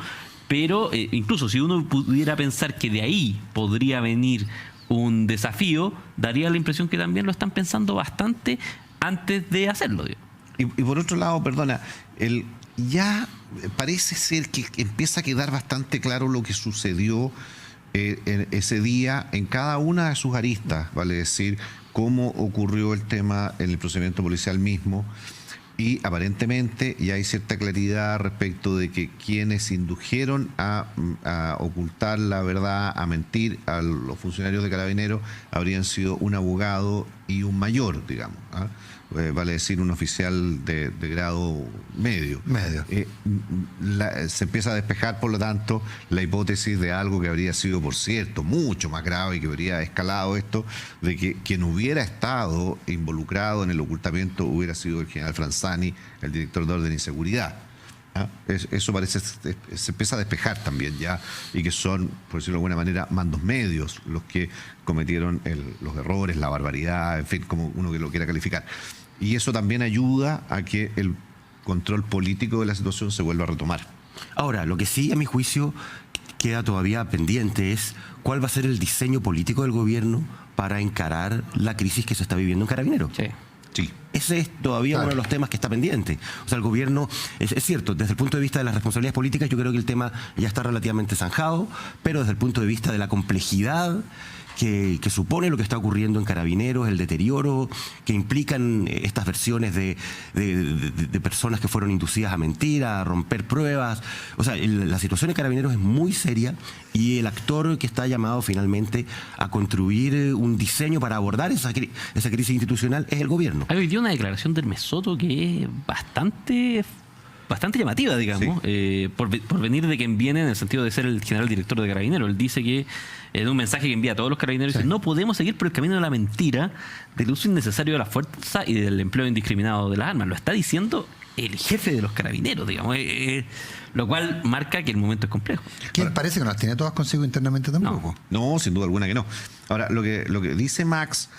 pero incluso si uno pudiera pensar que de ahí podría venir un desafío, daría la impresión que también lo están pensando bastante antes de hacerlo. Y por otro lado, perdona, ya parece ser que empieza a quedar bastante claro lo que sucedió ese día en cada una de sus aristas, vale decir, cómo ocurrió el tema en el procedimiento policial mismo. Y aparentemente ya hay cierta claridad respecto de que quienes indujeron a ocultar la verdad, a mentir a los funcionarios de Carabineros, habrían sido un abogado y un mayor, digamos, vale decir un oficial de grado medio. Se empieza a despejar, por lo tanto, la hipótesis de algo que habría sido, por cierto, mucho más grave y que habría escalado esto, de que quien hubiera estado involucrado en el ocultamiento hubiera sido el general Franzani, el director de Orden y Seguridad. Eso parece, se empieza a despejar también ya, y que son, por decirlo de alguna manera, mandos medios los que cometieron los errores, la barbaridad, en fin, como uno que lo quiera calificar. Y eso también ayuda a que el control político de la situación se vuelva a retomar. Ahora, lo que sí, a mi juicio, queda todavía pendiente es cuál va a ser el diseño político del gobierno para encarar la crisis que se está viviendo en Carabineros. Sí. Ese es todavía uno de los temas que está pendiente. O sea, el gobierno, es cierto, desde el punto de vista de las responsabilidades políticas, yo creo que el tema ya está relativamente zanjado, pero desde el punto de vista de la complejidad que supone lo que está ocurriendo en Carabineros, el deterioro que implican estas versiones de personas que fueron inducidas a mentir, a romper pruebas. O sea, la situación de Carabineros es muy seria y el actor que está llamado finalmente a construir un diseño para abordar esa crisis institucional es el gobierno. Hay hoy día una declaración de Hermes Soto que es bastante llamativa, digamos, sí. Por venir de quien viene en el sentido de ser el general director de Carabineros. Él dice que en un mensaje que envía a todos los carabineros, dice, no podemos seguir por el camino de la mentira, del uso innecesario de la fuerza y del empleo indiscriminado de las armas. Lo está diciendo el jefe de los carabineros, digamos, lo cual marca que el momento es complejo. ¿Quién parece que no las tiene todas consigo internamente tampoco? No, sin duda alguna que no. Ahora, lo que dice Max,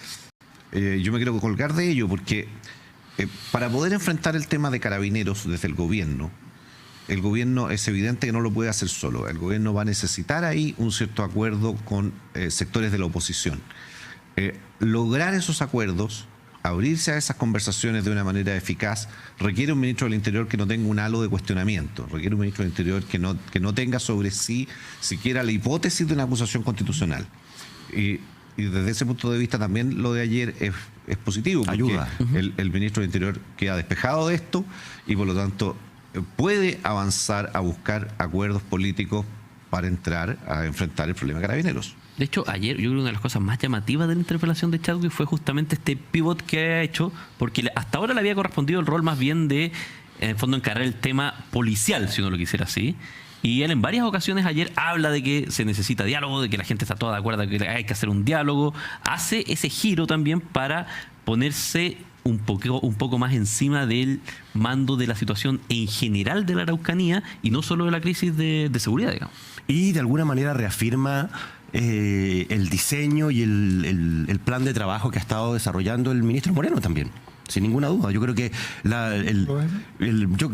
yo me quiero colgar de ello porque para poder enfrentar el tema de Carabineros desde el gobierno es evidente que no lo puede hacer solo. El gobierno va a necesitar ahí un cierto acuerdo con sectores de la oposición. Lograr esos acuerdos, abrirse a esas conversaciones de una manera eficaz, requiere un ministro del Interior que no tenga un halo de cuestionamiento, requiere un ministro del Interior que no tenga sobre sí siquiera la hipótesis de una acusación constitucional. Y desde ese punto de vista también lo de ayer es positivo. Ayuda. El ministro del Interior queda despejado de esto y por lo tanto puede avanzar a buscar acuerdos políticos para entrar a enfrentar el problema de Carabineros. De hecho, ayer yo creo que una de las cosas más llamativas de la interpelación de Chadwick fue justamente este pivot que ha hecho, porque hasta ahora le había correspondido el rol más bien de, en el fondo, encarar el tema policial, si uno lo quisiera así. Y él en varias ocasiones ayer habla de que se necesita diálogo, de que la gente está toda de acuerdo, de que hay que hacer un diálogo. Hace ese giro también para ponerse un poco más encima del mando de la situación en general de la Araucanía y no solo de la crisis de seguridad, digamos. Y de alguna manera reafirma el diseño y el plan de trabajo que ha estado desarrollando el ministro Moreno también. Sin ninguna duda. Yo creo que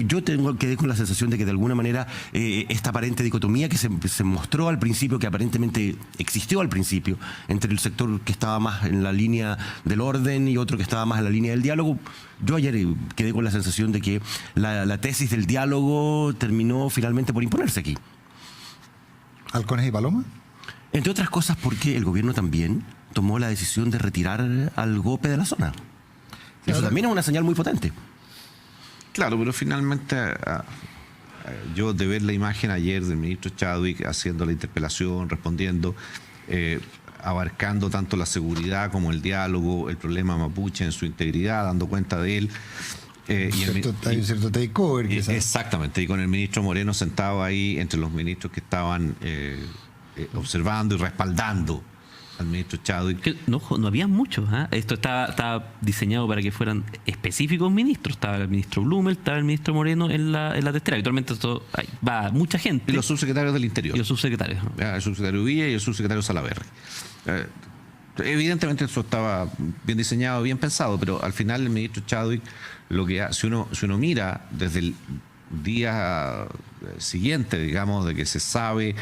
yo quedé con la sensación de que de alguna manera esta aparente dicotomía que se mostró al principio, que aparentemente existió al principio, entre el sector que estaba más en la línea del orden y otro que estaba más en la línea del diálogo, yo ayer quedé con la sensación de que la tesis del diálogo terminó finalmente por imponerse aquí. ¿Halcones y Paloma? Entre otras cosas porque el gobierno también tomó la decisión de retirar al GOPE de la zona. Eso también es una señal muy potente. Claro, pero finalmente yo de ver la imagen ayer del ministro Chadwick haciendo la interpelación, respondiendo, abarcando tanto la seguridad como el diálogo, el problema mapuche en su integridad, dando cuenta de él. Hay un cierto takeover. Exactamente, y con el ministro Moreno sentado ahí entre los ministros que estaban observando y respaldando al ministro Chadwick. No había muchos. Esto estaba diseñado para que fueran específicos ministros. Estaba el ministro Blumel, estaba el ministro Moreno en la testera. Habitualmente esto va mucha gente. Y los subsecretarios del Interior. Y los subsecretarios. El subsecretario Villa y el subsecretario Salaverry. Evidentemente eso estaba bien diseñado, bien pensado, pero al final el ministro Chadwick, si uno mira desde el día siguiente, digamos, de que se sabe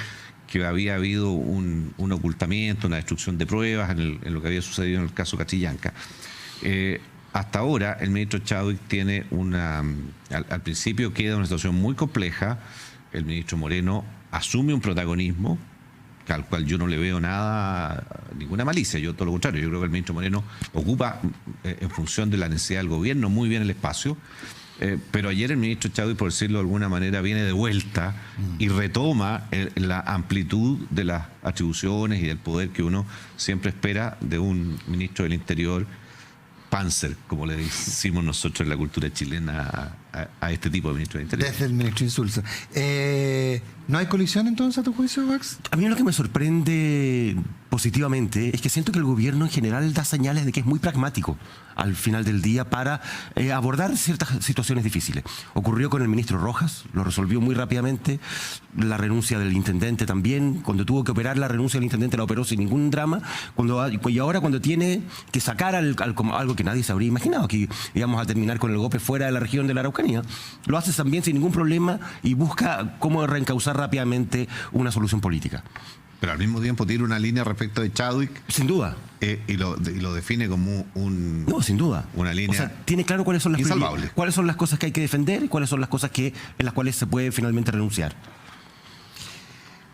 que había habido un ocultamiento, una destrucción de pruebas en lo que había sucedido en el caso Catrillanca. Hasta ahora el ministro Chadwick tiene al principio queda una situación muy compleja. El ministro Moreno asume un protagonismo al cual yo no le veo ninguna malicia, yo todo lo contrario, yo creo que el ministro Moreno ocupa en función de la necesidad del gobierno muy bien el espacio. Pero ayer el ministro Chadwick, por decirlo de alguna manera, viene de vuelta y retoma la amplitud de las atribuciones y del poder que uno siempre espera de un ministro del Interior, Panzer, como le decimos nosotros en la cultura chilena a este tipo de ministro del Interior. Desde el ministro Insulza. ¿No hay colisión entonces a tu juicio, Max? A mí lo que me sorprende positivamente es que siento que el gobierno en general da señales de que es muy pragmático al final del día para abordar ciertas situaciones difíciles. Ocurrió con el ministro Rojas, lo resolvió muy rápidamente, la renuncia del intendente también, cuando tuvo que operar la renuncia del intendente la operó sin ningún drama, y ahora cuando tiene que sacar algo que nadie se habría imaginado, que íbamos a terminar con el GOPE fuera de la región de la Araucanía, lo hace también sin ningún problema y busca cómo reencauzar rápidamente una solución política. Pero al mismo tiempo tiene una línea respecto de Chadwick. Sin duda. Y lo define como No, sin duda. Una línea. O sea, tiene claro cuáles son insalvables. Cuáles son las cosas que hay que defender y cuáles son las cosas en las cuales se puede finalmente renunciar.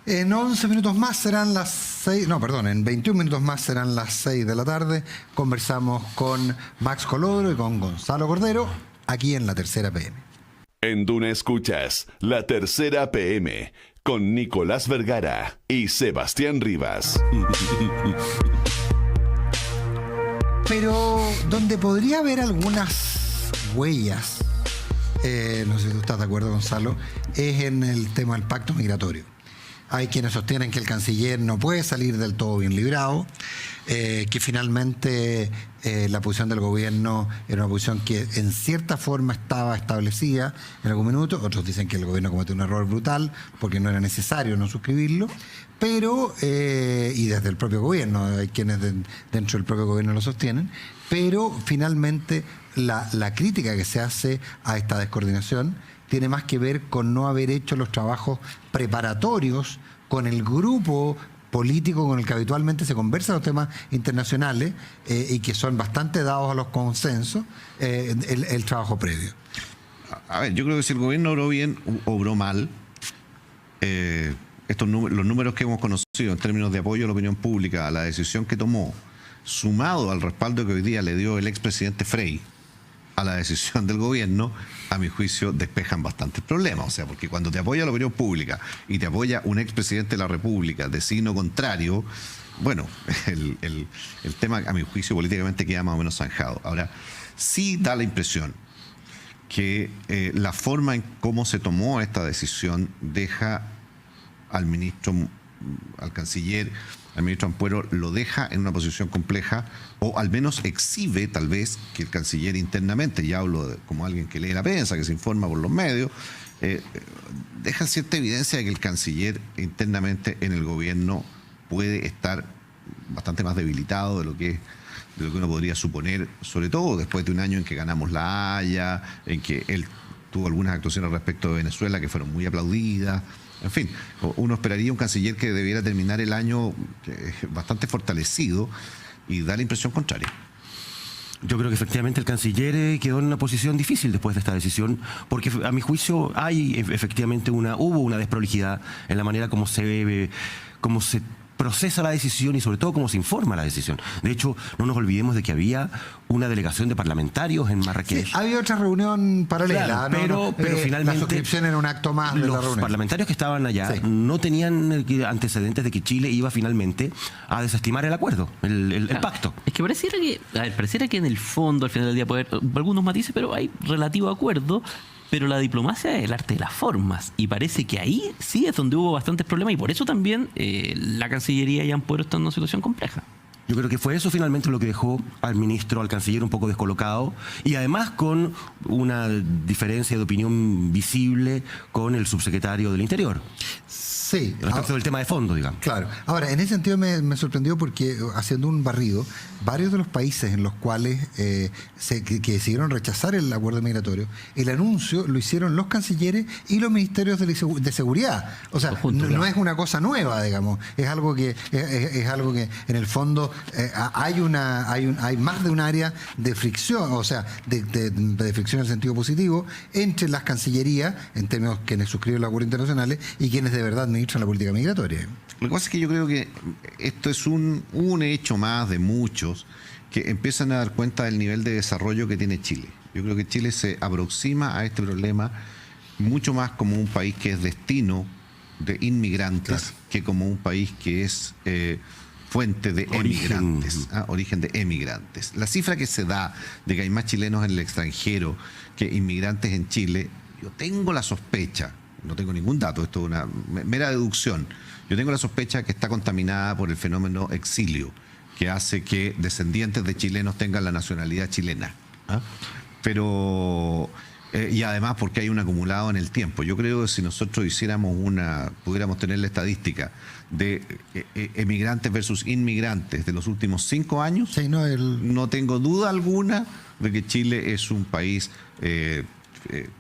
En 11 minutos más serán las en 21 minutos más serán las 6 de la tarde. Conversamos con Max Colodro y con Gonzalo Cordero, aquí en La Tercera PM. En Duna escuchas La Tercera PM con Nicolás Vergara y Sebastián Rivas. Pero donde podría haber algunas huellas, no sé si tú estás de acuerdo, Gonzalo, es en el tema del pacto migratorio. Hay quienes sostienen que el canciller no puede salir del todo bien librado, que finalmente la posición del gobierno era una posición que en cierta forma estaba establecida en algún minuto. Otros dicen que el gobierno cometió un error brutal porque no era necesario no suscribirlo, pero, y desde el propio gobierno, hay quienes dentro del propio gobierno lo sostienen, pero finalmente la crítica que se hace a esta descoordinación tiene más que ver con no haber hecho los trabajos preparatorios con el grupo político con el que habitualmente se conversa los temas internacionales y que son bastante dados a los consensos, el trabajo previo. A ver, yo creo que si el gobierno obró bien o obró mal, los números que hemos conocido en términos de apoyo a la opinión pública, a la decisión que tomó, sumado al respaldo que hoy día le dio el expresidente Frey a la decisión del gobierno, a mi juicio despejan bastante el problema. O sea, porque cuando te apoya la opinión pública y te apoya un expresidente de la República de signo contrario, bueno, el tema a mi juicio políticamente queda más o menos zanjado. Ahora, sí da la impresión que la forma en cómo se tomó esta decisión deja al ministro, al canciller, al ministro Ampuero, lo deja en una posición compleja, o al menos exhibe tal vez que el canciller internamente, ya hablo como alguien que lee la prensa, que se informa por los medios, deja cierta evidencia de que el canciller internamente en el gobierno puede estar bastante más debilitado de lo que uno podría suponer, sobre todo después de un año en que ganamos la Haya, en que él tuvo algunas actuaciones respecto de Venezuela que fueron muy aplaudidas. En fin, uno esperaría un canciller que debiera terminar el año bastante fortalecido, y da la impresión contraria. Yo creo que efectivamente el canciller quedó en una posición difícil después de esta decisión, porque a mi juicio hay efectivamente hubo una desprolijidad en la manera como se procesa la decisión y sobre todo cómo se informa la decisión. De hecho, no nos olvidemos de que había una delegación de parlamentarios en Marrakech. Sí, había otra reunión paralela, claro, pero finalmente la suscripción era un acto más de la reunión. Los parlamentarios que estaban allá no tenían antecedentes de que Chile iba finalmente a desestimar el acuerdo, el pacto. Es que pareciera que en el fondo, al final del día, puede haber algunos matices, pero hay relativo acuerdo. Pero la diplomacia es el arte de las formas, y parece que ahí sí es donde hubo bastantes problemas, y por eso también la Cancillería y Ampuero están en una situación compleja. Yo creo que fue eso finalmente lo que dejó al ministro, al canciller, un poco descolocado, y además con una diferencia de opinión visible con el subsecretario del Interior. Sí. Respecto del tema de fondo, digamos. Claro. Ahora, en ese sentido me sorprendió porque, haciendo un barrido, varios de los países en los cuales que decidieron rechazar el acuerdo migratorio, el anuncio lo hicieron los cancilleres y los ministerios de seguridad. O sea, no es una cosa nueva, digamos. Es algo que en el fondo hay más de un área de fricción, o sea, de fricción en el sentido positivo, entre las cancillerías, en términos quienes suscriben los acuerdos internacionales y quienes de verdad administran la política migratoria. Lo que pasa es que yo creo que esto es un hecho más de muchos que empiezan a dar cuenta del nivel de desarrollo que tiene Chile. Yo creo que Chile se aproxima a este problema mucho más como un país que es destino de inmigrantes, que como un país que es fuente de emigrantes, origen de emigrantes. La cifra que se da de que hay más chilenos en el extranjero que inmigrantes en Chile, yo tengo la sospecha, no tengo ningún dato, esto es una mera deducción, yo tengo la sospecha que está contaminada por el fenómeno exilio, que hace que descendientes de chilenos tengan la nacionalidad chilena. Pero y además porque hay un acumulado en el tiempo. Yo creo que si nosotros pudiéramos tener la estadística de emigrantes versus inmigrantes de los últimos 5 años, no tengo duda alguna de que Chile es un país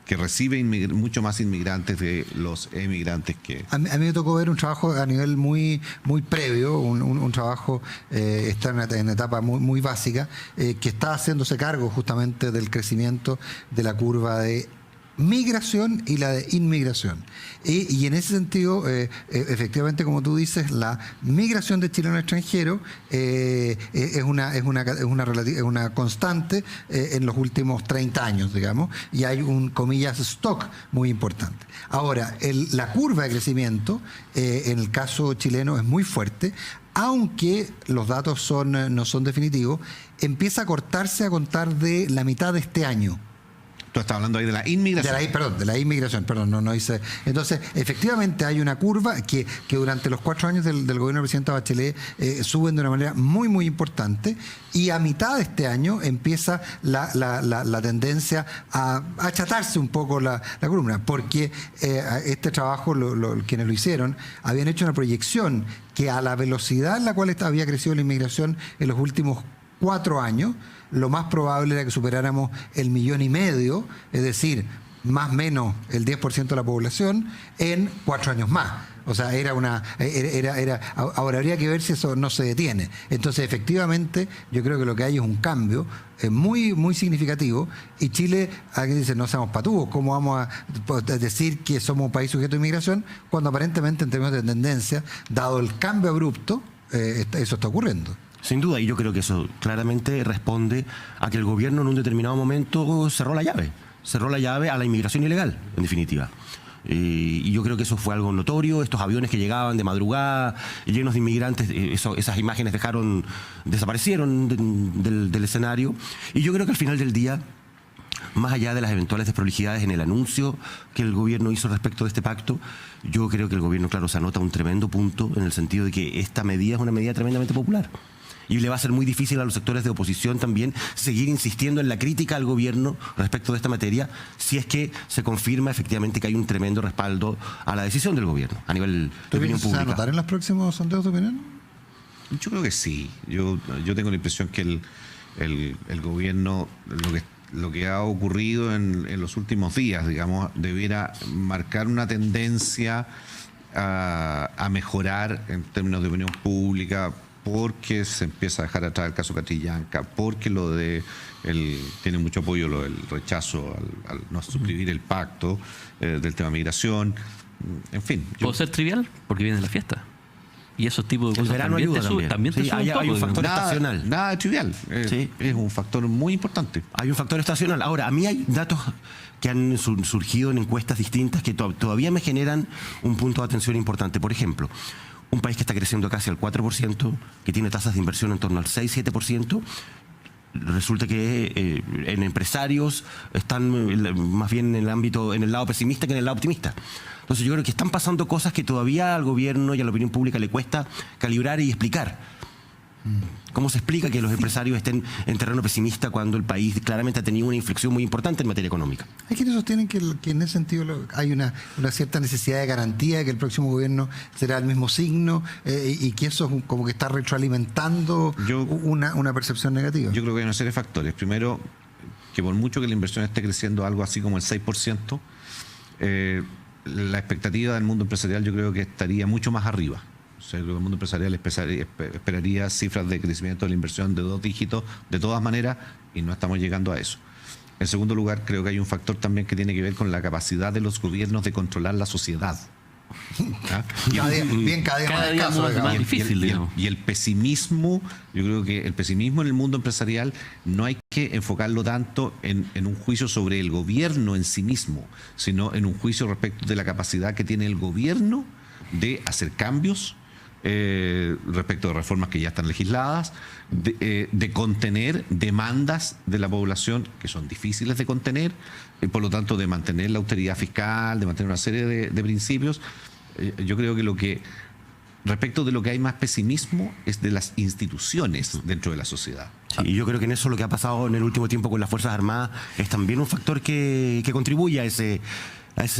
que recibe mucho más inmigrantes de los emigrantes que... A mí me tocó ver un trabajo a nivel muy previo, un trabajo, está en etapa muy básica, que está haciéndose cargo justamente del crecimiento de la curva de migración y la de inmigración. Y en ese sentido, efectivamente, como tú dices, la migración de chilenos extranjeros es una constante en los últimos 30 años, digamos, y hay un, comillas, stock muy importante. Ahora, la curva de crecimiento, en el caso chileno, es muy fuerte, aunque los datos no son definitivos, empieza a cortarse a contar de la mitad de este año. Tú estás hablando ahí de la inmigración. De la inmigración, no hice. Entonces, efectivamente hay una curva que durante los 4 años del gobierno del presidente Bachelet suben de una manera muy, muy importante, y a mitad de este año empieza la tendencia a achatarse un poco la columna, porque este trabajo, quienes lo hicieron, habían hecho una proyección que a la velocidad en la cual había crecido la inmigración en los últimos 4 años, lo más probable era que superáramos el 1,5 millones, es decir, más o menos el 10% de la población, en 4 años más. O sea, ahora habría que ver si eso no se detiene. Entonces, efectivamente, yo creo que lo que hay es un cambio muy, muy significativo, y Chile, aquí dice, no seamos patúos, ¿cómo vamos a decir que somos un país sujeto a inmigración cuando aparentemente en términos de tendencia, dado el cambio abrupto, eso está ocurriendo? Sin duda, y yo creo que eso claramente responde a que el gobierno en un determinado momento cerró la llave a la inmigración ilegal, en definitiva. Y yo creo que eso fue algo notorio. Estos aviones que llegaban de madrugada llenos de inmigrantes, esas imágenes desaparecieron del escenario. Y yo creo que al final del día, más allá de las eventuales desprolijidades en el anuncio que el gobierno hizo respecto de este pacto, yo creo que el gobierno, claro, se anota un tremendo punto en el sentido de que esta medida es una medida tremendamente popular. Y le va a ser muy difícil a los sectores de oposición también seguir insistiendo en la crítica al gobierno respecto de esta materia, si es que se confirma efectivamente que hay un tremendo respaldo a la decisión del gobierno a nivel de opinión pública. ¿Se va a notar en los próximos sondeos de opinión? Yo creo que sí. Yo tengo la impresión que el gobierno, lo que ha ocurrido en los últimos días, digamos, debiera marcar una tendencia a mejorar en términos de opinión pública, porque se empieza a dejar atrás el caso Catrillanca, porque tiene mucho apoyo el rechazo al no suscribir el pacto del tema migración, en fin. ¿Puedo ser trivial? Porque viene la fiesta. Y esos tipos de cosas también te suben. Hay un factor estacional. Nada de trivial. Es un factor muy importante. Hay un factor estacional. Ahora, a mí hay datos que han surgido en encuestas distintas que todavía me generan un punto de atención importante. Por ejemplo, un país que está creciendo casi al 4%, que tiene tasas de inversión en torno al 6-7%, resulta que en empresarios están más bien en el lado pesimista que en el lado optimista. Entonces yo creo que están pasando cosas que todavía al gobierno y a la opinión pública le cuesta calibrar y explicar. ¿Cómo se explica que los empresarios estén en terreno pesimista cuando el país claramente ha tenido una inflexión muy importante en materia económica? Hay quienes sostienen que en ese sentido hay una cierta necesidad de garantía de que el próximo gobierno será el mismo signo, y que eso como que está retroalimentando una percepción negativa. Yo creo que hay una serie de factores. Primero, que por mucho que la inversión esté creciendo algo así como el 6%, la expectativa del mundo empresarial yo creo que estaría mucho más arriba. O sea, el mundo empresarial esperaría cifras de crecimiento de la inversión de 2 dígitos de todas maneras, y no estamos llegando a eso. En segundo lugar, creo que hay un factor también que tiene que ver con la capacidad de los gobiernos de controlar la sociedad. Cada día más difícil. Y el pesimismo, yo creo que el pesimismo en el mundo empresarial no hay que enfocarlo tanto en un juicio sobre el gobierno en sí mismo, sino en un juicio respecto de la capacidad que tiene el gobierno de hacer cambios respecto de reformas que ya están legisladas, de contener demandas de la población que son difíciles de contener, por lo tanto de mantener la austeridad fiscal, de mantener una serie de principios. Yo creo que respecto de lo que hay más pesimismo es de las instituciones dentro de la sociedad. Sí, y yo creo que en eso lo que ha pasado en el último tiempo con las Fuerzas Armadas es también un factor que contribuye a ese ver,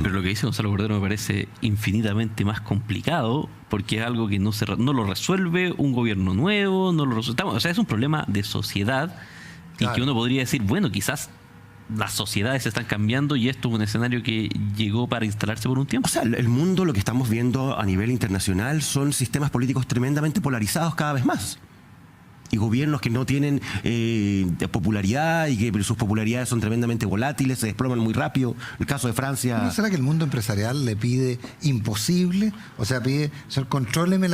pero lo que dice Gonzalo Cordero me parece infinitamente más complicado, porque es algo que no lo resuelve un gobierno nuevo, o sea, es un problema de sociedad. Claro. Y que uno podría decir, bueno, quizás las sociedades están cambiando y esto es un escenario que llegó para instalarse por un tiempo. O sea, el mundo, lo que estamos viendo a nivel internacional son sistemas políticos tremendamente polarizados cada vez más. y gobiernos que no tienen popularidad y que sus popularidades son tremendamente volátiles, se desploman muy rápido. El caso de Francia... ¿No será que el mundo empresarial le pide imposible? O sea, pide, contróleme,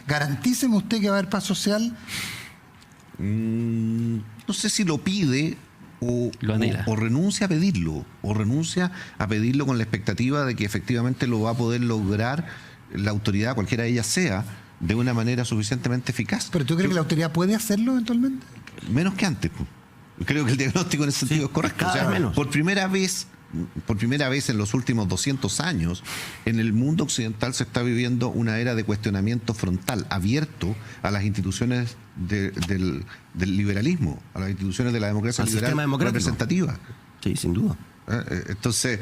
garantíceme usted que va a haber paz social. No sé si lo pide o renuncia a pedirlo, con la expectativa de que efectivamente lo va a poder lograr la autoridad, cualquiera de ellas sea, de una manera suficientemente eficaz. ¿Pero tú crees que la autoridad puede hacerlo eventualmente? Menos que antes. Creo que el diagnóstico en ese sentido es correcto. Cada vez menos. Por primera vez en los últimos 200 años, en el mundo occidental se está viviendo una era de cuestionamiento frontal, abierto a las instituciones del liberalismo, a las instituciones de la democracia liberal representativa. Sí, sin duda. Entonces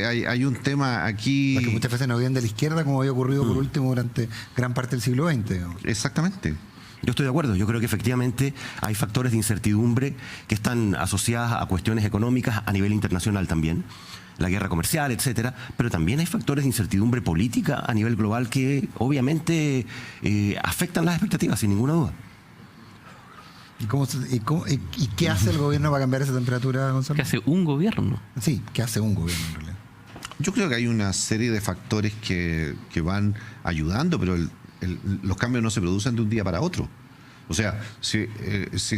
hay un tema aquí... Para que muchas veces no vienen de la izquierda, como había ocurrido por último durante gran parte del siglo XX. Digamos. Exactamente. Yo estoy de acuerdo. Yo creo que efectivamente hay factores de incertidumbre que están asociadas a cuestiones económicas a nivel internacional también, la guerra comercial, etcétera, pero también hay factores de incertidumbre política a nivel global que obviamente afectan las expectativas, sin ninguna duda. ¿Y qué hace el gobierno para cambiar esa temperatura, Gonzalo? ¿Qué hace un gobierno? Sí, ¿qué hace un gobierno en realidad? Yo creo que hay una serie de factores que van ayudando, pero los cambios no se producen de un día para otro. O sea, si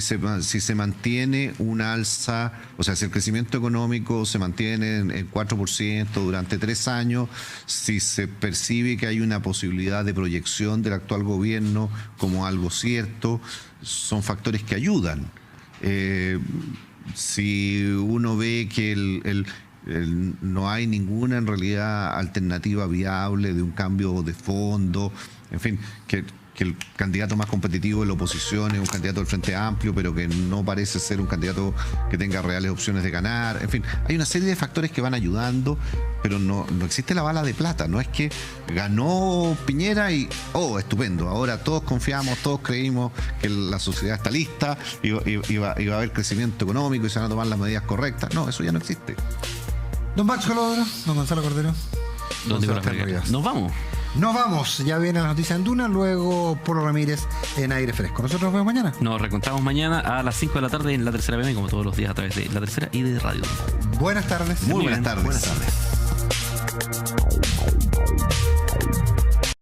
se mantiene una alza, o sea, si el crecimiento económico se mantiene en 4% durante 3 años, si se percibe que hay una posibilidad de proyección del actual gobierno como algo cierto, son factores que ayudan. Si uno ve que no hay ninguna en realidad alternativa viable de un cambio de fondo, en fin, que el candidato más competitivo de la oposición es un candidato del Frente Amplio, pero que no parece ser un candidato que tenga reales opciones de ganar. En fin, hay una serie de factores que van ayudando, pero no existe la bala de plata. No es que ganó Piñera y, estupendo, ahora todos confiamos, todos creímos que la sociedad está lista y va a haber crecimiento económico y se van a tomar las medidas correctas. No, eso ya no existe. Don Max Colodro, don Gonzalo Cordero. Nos vamos, ya viene la noticia en Duna, luego Polo Ramírez en Aire Fresco. Nosotros nos vemos mañana. Nos reencontramos mañana a las 5 de la tarde en La Tercera PM, como todos los días a través de La Tercera y de Radio. Buenas tardes. Muy buenas tardes. Buenas tardes.